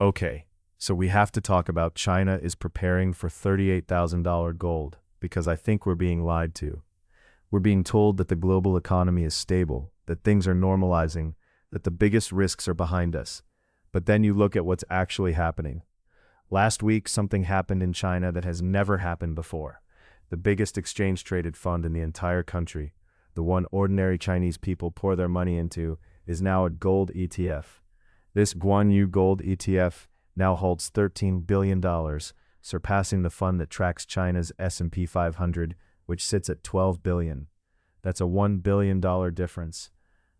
Okay, so we have to talk about China is preparing for $38,000 gold because I think we're being lied to. We're being told that the global economy is stable, that things are normalizing, that the biggest risks are behind us. But then you look at what's actually happening. Last week, something happened in China that has never happened before. The biggest exchange-traded fund in the entire country, the one ordinary Chinese people pour their money into, is now a gold ETF. This Guan Yu Gold ETF now holds $13 billion, surpassing the fund that tracks China's S&P 500, which sits at $12 billion. That's a $1 billion difference.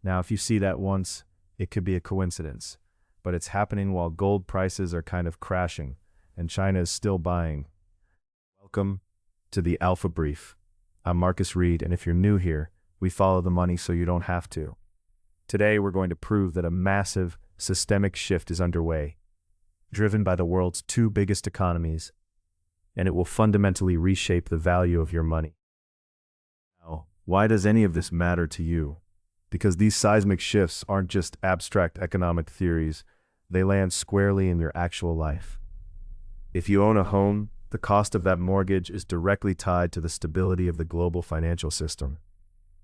Now, if you see that once, it could be a coincidence. But it's happening while gold prices are kind of crashing, and China is still buying. Welcome to the Alpha Brief. I'm Marcus Reid, and if you're new here, we follow the money so you don't have to. Today, we're going to prove that a massive, systemic shift is underway, driven by the world's two biggest economies, and it will fundamentally reshape the value of your money. Now, why does any of this matter to you? Because these seismic shifts aren't just abstract economic theories, they land squarely in your actual life. If you own a home, the cost of that mortgage is directly tied to the stability of the global financial system.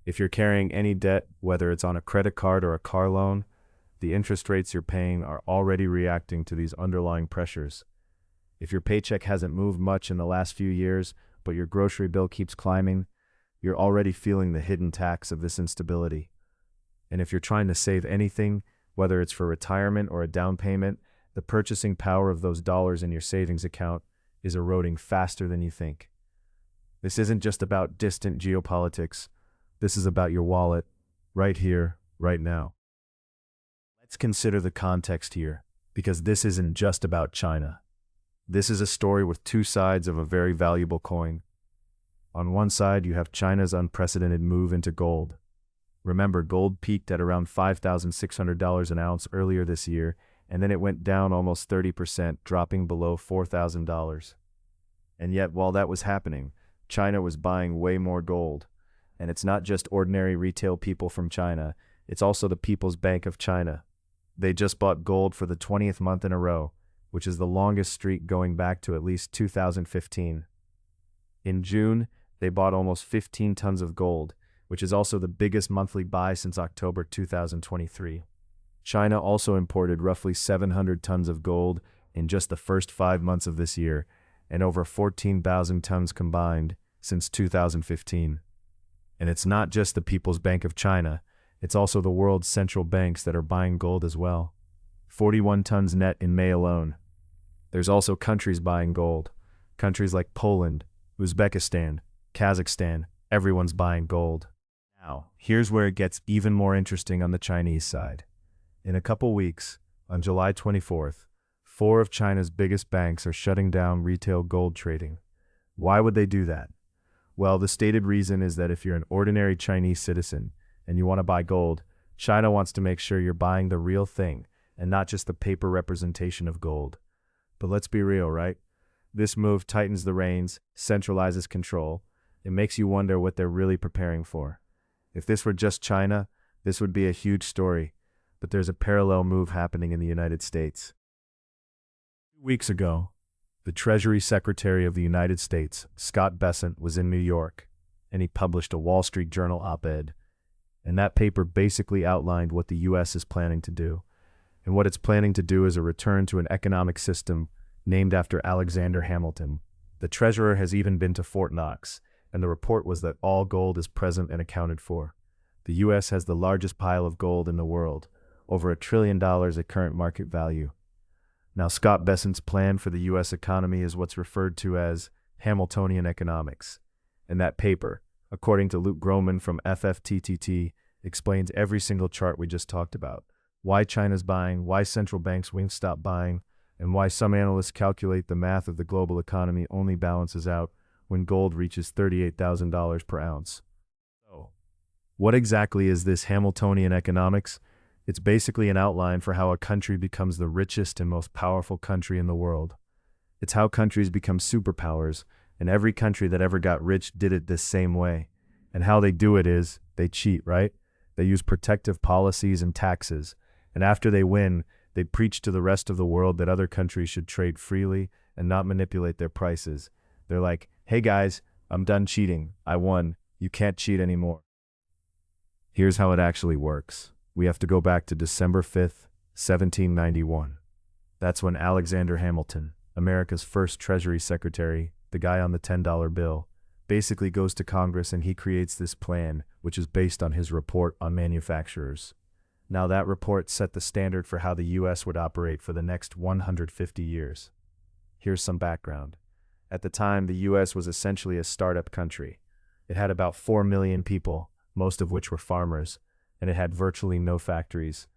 If you're carrying any debt, whether it's on a credit card or a car loan, the interest rates you're paying are already reacting to these underlying pressures. If your paycheck hasn't moved much in the last few years, but your grocery bill keeps climbing, you're already feeling the hidden tax of this instability. And if you're trying to save anything, whether it's for retirement or a down payment, the purchasing power of those dollars in your savings account is eroding faster than you think. This isn't just about distant geopolitics. This is about your wallet, right here, right now. Let's consider the context here, because this isn't just about China. This is a story with two sides of a very valuable coin. On one side, you have China's unprecedented move into gold. Remember, gold peaked at around $5,600 an ounce earlier this year, and then it went down almost 30%, dropping below $4,000. And yet, while that was happening, China was buying way more gold. And it's not just ordinary retail people from China, it's also the People's Bank of China. They just bought gold for the 20th month in a row, which is the longest streak going back to at least 2015. In June, they bought almost 15 tons of gold, which is also the biggest monthly buy since October 2023. China also imported roughly 700 tons of gold in just the first 5 months of this year, and over 14,000 tons combined since 2015. And it's not just the People's Bank of China, it's also the world's central banks that are buying gold as well. 41 tons net in May alone. There's also countries buying gold. Countries like Poland, Uzbekistan, Kazakhstan, everyone's buying gold. Now, here's where it gets even more interesting on the Chinese side. In a couple weeks, on July 24th, 4 of China's biggest banks are shutting down retail gold trading. Why would they do that? Well, the stated reason is that if you're an ordinary Chinese citizen and you want to buy gold, China wants to make sure you're buying the real thing and not just the paper representation of gold. But let's be real, right? This move tightens the reins, centralizes control. It makes you wonder what they're really preparing for. If this were just China, this would be a huge story, but there's a parallel move happening in the United States. 2 weeks ago, the Treasury Secretary of the United States, Scott Bessent, was in New York, and he published a Wall Street Journal op-ed. And that paper basically outlined what the U.S. is planning to do. And what it's planning to do is a return to an economic system named after Alexander Hamilton. The treasurer has even been to Fort Knox, and the report was that all gold is present and accounted for. The U.S. has the largest pile of gold in the world, over $1 trillion at current market value. Now, Scott Bessent's plan for the U.S. economy is what's referred to as Hamiltonian economics. And that paper, according to Luke Groman from FFTTT, explains every single chart we just talked about. Why China's buying, why central banks won't stop buying, and why some analysts calculate the math of the global economy only balances out when gold reaches $38,000 per ounce. So, what exactly is this Hamiltonian economics? It's basically an outline for how a country becomes the richest and most powerful country in the world. It's how countries become superpowers, and every country that ever got rich did it this same way. And how they do it is, they cheat, right? They use protective policies and taxes, and after they win, They preach to the rest of the world that other countries should trade freely and not manipulate their prices. They're like, hey guys, I'm done cheating. I won. You can't cheat anymore. Here's how it actually works. We have to go back to December 5th, 1791. That's when Alexander Hamilton, America's first Treasury Secretary, the guy on the $10 bill, basically goes to Congress and he creates this plan, which is based on his report on manufacturers. Now that report set the standard for how the US would operate for the next 150 years. Here's some background. At the time, the US was essentially a startup country. It had about 4 million people, most of which were farmers, and it had virtually no factories.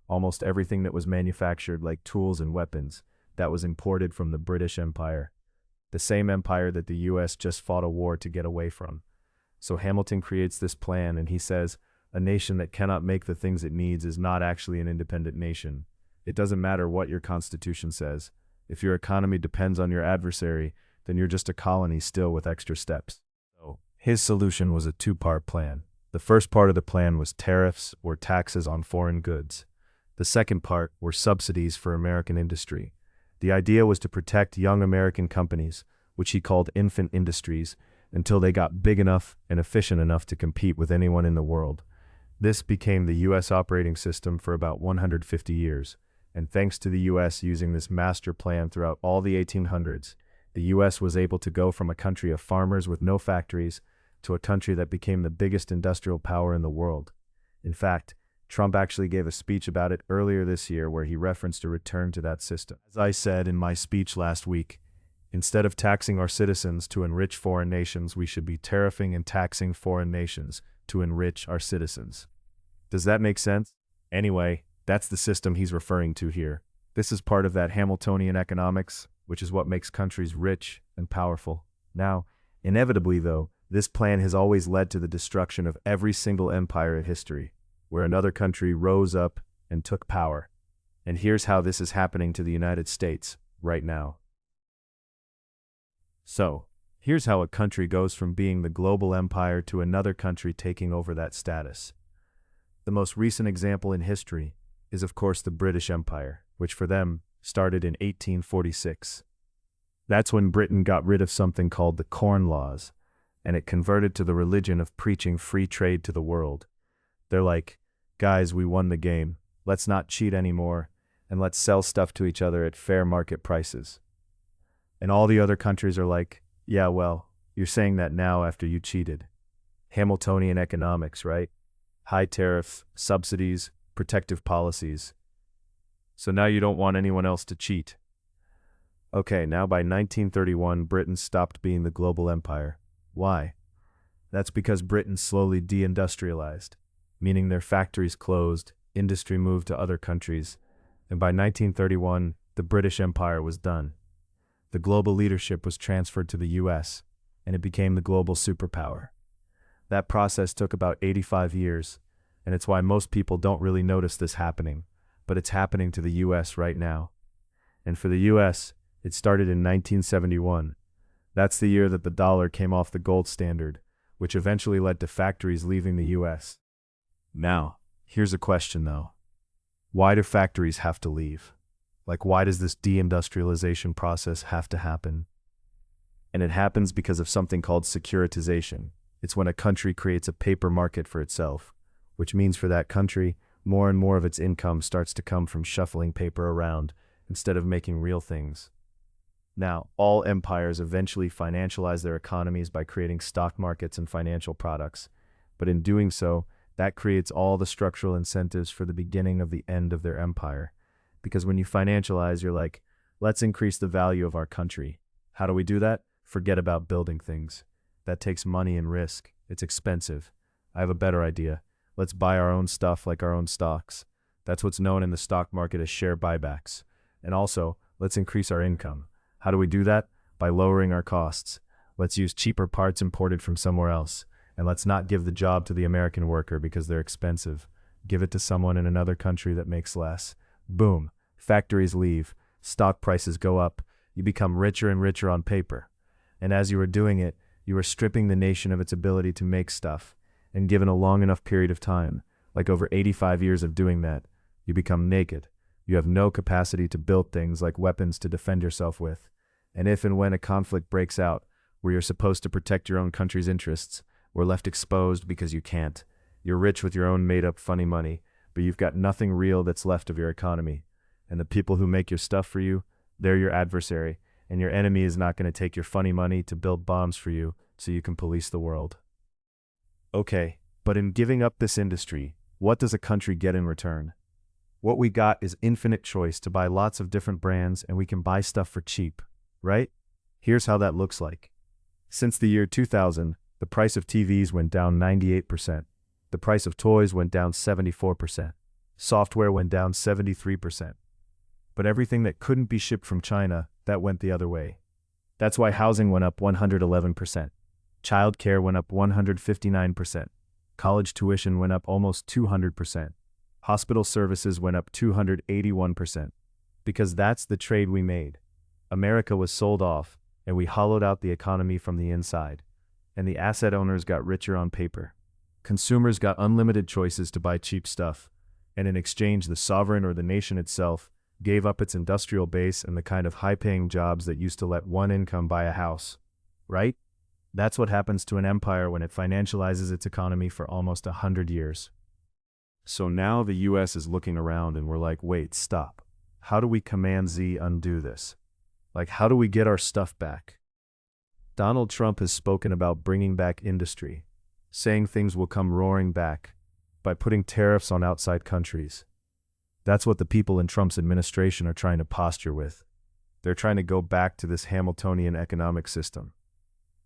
Almost everything that was manufactured, like tools and weapons, that was imported from the British Empire, the same empire that the US just fought a war to get away from. So Hamilton creates this plan and he says, a nation that cannot make the things it needs is not actually an independent nation. It doesn't matter what your constitution says. If your economy depends on your adversary, then you're just a colony still with extra steps. So his solution was a two-part plan. The first part of the plan was tariffs, or taxes on foreign goods. The second part were subsidies for American industry. The idea was to protect young American companies, which he called infant industries, until they got big enough and efficient enough to compete with anyone in the world. This became the U.S. operating system for about 150 years, and thanks to the U.S. using this master plan throughout all the 1800s, the U.S. was able to go from a country of farmers with no factories to a country that became the biggest industrial power in the world. In fact, Trump actually gave a speech about it earlier this year where he referenced a return to that system. As I said in my speech last week, instead of taxing our citizens to enrich foreign nations, we should be tariffing and taxing foreign nations to enrich our citizens. Does that make sense? Anyway, that's the system he's referring to here. This is part of that Hamiltonian economics, which is what makes countries rich and powerful. Now, inevitably though, this plan has always led to the destruction of every single empire in history, where another country rose up and took power. And here's how this is happening to the United States right now. So, here's how a country goes from being the global empire to another country taking over that status. The most recent example in history is of course the British Empire, which for them started in 1846. That's when Britain got rid of something called the Corn Laws, and it converted to the religion of preaching free trade to the world. They're like, guys, we won the game. Let's not cheat anymore, and let's sell stuff to each other at fair market prices. And all the other countries are like, yeah, well, you're saying that now after you cheated. Hamiltonian economics, right? High tariffs, subsidies, protective policies. So now you don't want anyone else to cheat. Okay, now by 1931, Britain stopped being the global empire. Why? That's because Britain slowly de-industrialized, meaning their factories closed, industry moved to other countries, and by 1931, the British Empire was done. The global leadership was transferred to the US, and it became the global superpower. That process took about 85 years, and it's why most people don't really notice this happening, but it's happening to the US right now. And for the US, it started in 1971. That's the year that the dollar came off the gold standard, which eventually led to factories leaving the US. Now, here's a question though. Why do factories have to leave? Like, why does this deindustrialization process have to happen? And it happens because of something called securitization. It's when a country creates a paper market for itself, which means for that country, more and more of its income starts to come from shuffling paper around instead of making real things. Now, all empires eventually financialize their economies by creating stock markets and financial products, but in doing so, that creates all the structural incentives for the beginning of the end of their empire. Because when you financialize, you're like, let's increase the value of our country. How do we do that? Forget about building things. That takes money and risk. It's expensive. I have a better idea. Let's buy our own stuff like our own stocks. That's what's known in the stock market as share buybacks. And also, let's increase our income. How do we do that? By lowering our costs. Let's use cheaper parts imported from somewhere else. And let's not give the job to the American worker because they're expensive. Give it to someone in another country that makes less. Boom. Factories leave. Stock prices go up. You become richer and richer on paper. And as you are doing it, you are stripping the nation of its ability to make stuff. And given a long enough period of time, like over 85 years of doing that, you become naked. You have no capacity to build things like weapons to defend yourself with. And if and when a conflict breaks out, where you're supposed to protect your own country's interests, we're left exposed because you can't. You're rich with your own made-up funny money, but you've got nothing real that's left of your economy. And the people who make your stuff for you, they're your adversary, and your enemy is not going to take your funny money to build bombs for you so you can police the world. Okay, but in giving up this industry, what does a country get in return? What we got is infinite choice to buy lots of different brands, and we can buy stuff for cheap, right? Here's how that looks like. Since the year 2000, the price of TVs went down 98%. The price of toys went down 74%. Software went down 73%. But everything that couldn't be shipped from China, that went the other way. That's why housing went up 111%. Childcare went up 159%. College tuition went up almost 200%. Hospital services went up 281%. Because that's the trade we made. America was sold off, and we hollowed out the economy from the inside. And the asset owners got richer on paper. Consumers got unlimited choices to buy cheap stuff. And in exchange, the sovereign or the nation itself gave up its industrial base and the kind of high-paying jobs that used to let one income buy a house. Right? That's what happens to an empire when it financializes its economy for almost 100 years. So now the US is looking around and we're like, wait, stop. How do we Command Z undo this? Like, how do we get our stuff back? Donald Trump has spoken about bringing back industry, saying things will come roaring back by putting tariffs on outside countries. That's what the people in Trump's administration are trying to posture with. They're trying to go back to this Hamiltonian economic system.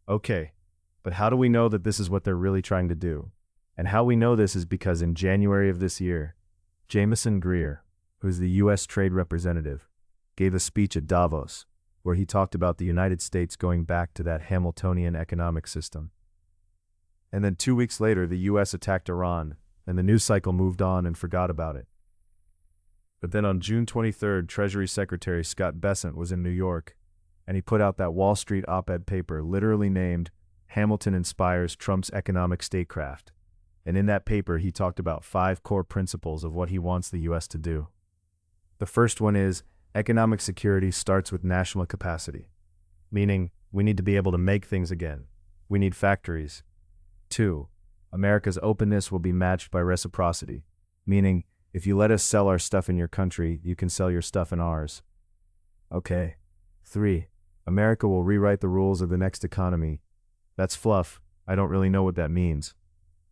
Okay, but how do we know that this is what they're really trying to do? And how we know this is because in January of this year, Jameson Greer, who's the U.S. Trade Representative, gave a speech at Davos where he talked about the United States going back to that Hamiltonian economic system. And then 2 weeks later, the U.S. attacked Iran, and the news cycle moved on and forgot about it. But then on June 23rd, Treasury Secretary Scott Bessent was in New York, and he put out that Wall Street op-ed paper literally named Hamilton Inspires Trump's Economic Statecraft. And in that paper, he talked about 5 core principles of what he wants the U.S. to do. The first one is economic security starts with national capacity, meaning we need to be able to make things again. We need factories. 2, America's openness will be matched by reciprocity, meaning if you let us sell our stuff in your country, you can sell your stuff in ours. Okay. 3, America will rewrite the rules of the next economy. That's fluff. I don't really know what that means.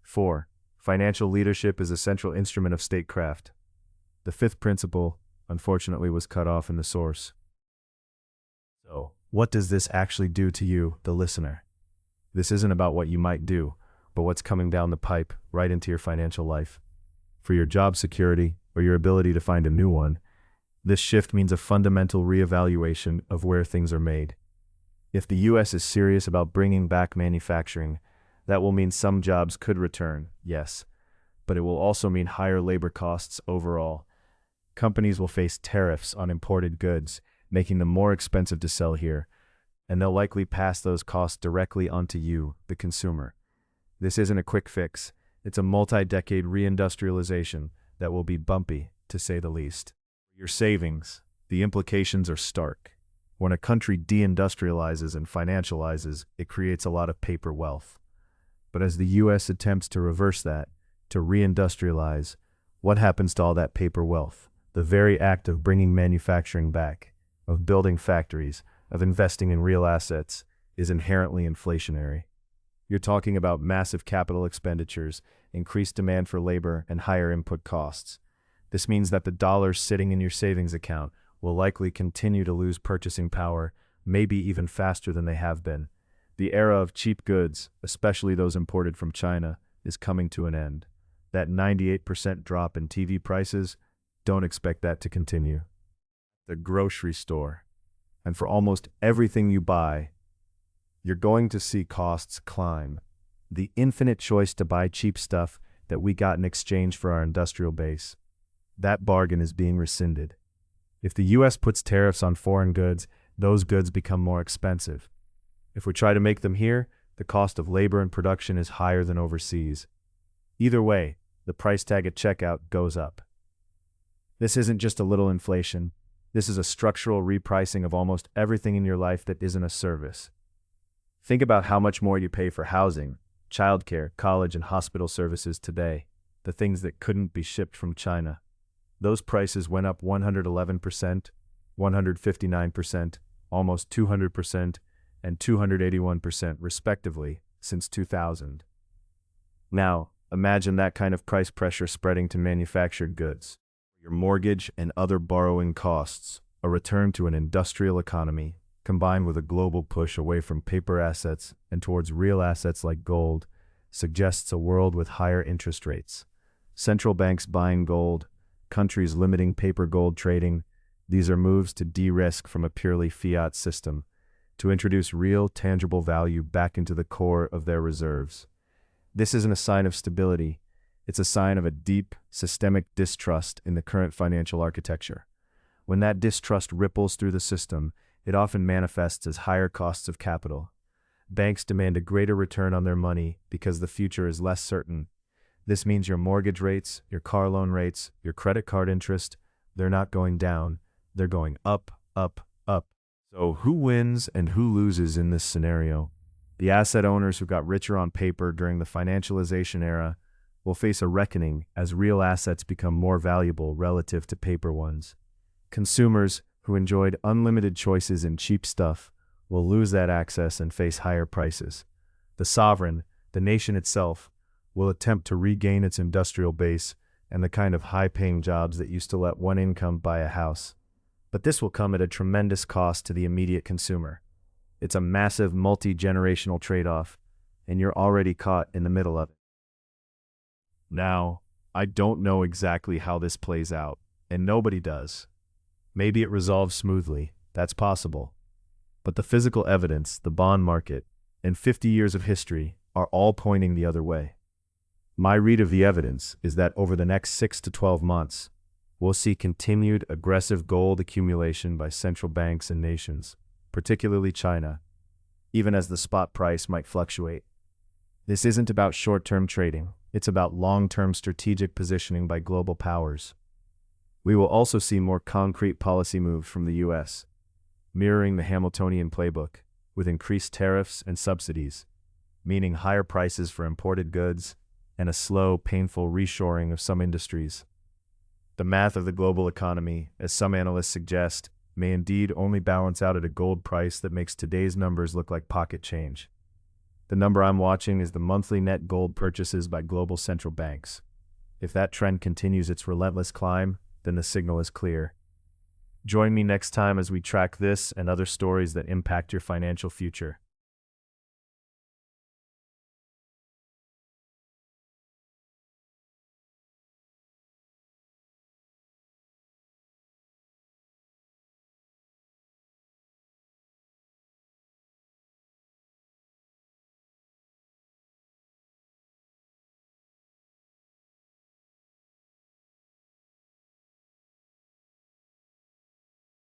4, financial leadership is a central instrument of statecraft. The 5th principle, unfortunately, was cut off in the source. So, what does this actually do to you, the listener? This isn't about what you might do, but what's coming down the pipe right into your financial life. For your job security or your ability to find a new one, this shift means a fundamental reevaluation of where things are made. If the U.S. is serious about bringing back manufacturing, that will mean some jobs could return, yes, but it will also mean higher labor costs overall. Companies will face tariffs on imported goods, making them more expensive to sell here, and they'll likely pass those costs directly onto you, the consumer. This isn't a quick fix. It's a multi-decade re-industrialization that will be bumpy, to say the least. Your savings, the implications are stark. When a country deindustrializes and financializes, it creates a lot of paper wealth. But as the U.S. attempts to reverse that, to re-industrialize, what happens to all that paper wealth? The very act of bringing manufacturing back, of building factories, of investing in real assets, is inherently inflationary. You're talking about massive capital expenditures, increased demand for labor, and higher input costs. This means that the dollars sitting in your savings account will likely continue to lose purchasing power, maybe even faster than they have been. The era of cheap goods, especially those imported from China, is coming to an end. That 98% drop in TV prices, don't expect that to continue. The grocery store. And for almost everything you buy, you're going to see costs climb. The infinite choice to buy cheap stuff that we got in exchange for our industrial base. That bargain is being rescinded. If the U.S. puts tariffs on foreign goods, those goods become more expensive. If we try to make them here, the cost of labor and production is higher than overseas. Either way, the price tag at checkout goes up. This isn't just a little inflation. This is a structural repricing of almost everything in your life that isn't a service. Think about how much more you pay for housing, childcare, college, and hospital services today, the things that couldn't be shipped from China. Those prices went up 111%, 159%, almost 200%, and 281% respectively since 2000. Now, imagine that kind of price pressure spreading to manufactured goods. Your mortgage and other borrowing costs, a return to an industrial economy, combined with a global push away from paper assets and towards real assets like gold, suggests a world with higher interest rates. Central banks buying gold, countries limiting paper gold trading, these are moves to de-risk from a purely fiat system, to introduce real, tangible value back into the core of their reserves. This isn't a sign of stability, it's a sign of a deep, systemic distrust in the current financial architecture. When that distrust ripples through the system, it often manifests as higher costs of capital. Banks demand a greater return on their money because the future is less certain. This means your mortgage rates, your car loan rates, your credit card interest, they're not going down, they're going up, up, up. So who wins and who loses in this scenario? The asset owners who got richer on paper during the financialization era will face a reckoning as real assets become more valuable relative to paper ones. Consumers who enjoyed unlimited choices in cheap stuff will lose that access and face higher prices. The sovereign, the nation itself, will attempt to regain its industrial base and the kind of high-paying jobs that used to let one income buy a house. But this will come at a tremendous cost to the immediate consumer. It's a massive multi-generational trade-off, and you're already caught in the middle of it. Now, I don't know exactly how this plays out, and nobody does. Maybe it resolves smoothly, that's possible. But the physical evidence, the bond market, and 50 years of history are all pointing the other way. My read of the evidence is that over the next 6 to 12 months, we'll see continued aggressive gold accumulation by central banks and nations, particularly China, even as the spot price might fluctuate. This isn't about short-term trading, it's about long-term strategic positioning by global powers. We will also see more concrete policy moves from the US, mirroring the Hamiltonian playbook, with increased tariffs and subsidies, meaning higher prices for imported goods and a slow, painful reshoring of some industries. The math of the global economy, as some analysts suggest, may indeed only balance out at a gold price that makes today's numbers look like pocket change. The number I'm watching is the monthly net gold purchases by global central banks. If that trend continues its relentless climb, then the signal is clear. Join me next time as we track this and other stories that impact your financial future.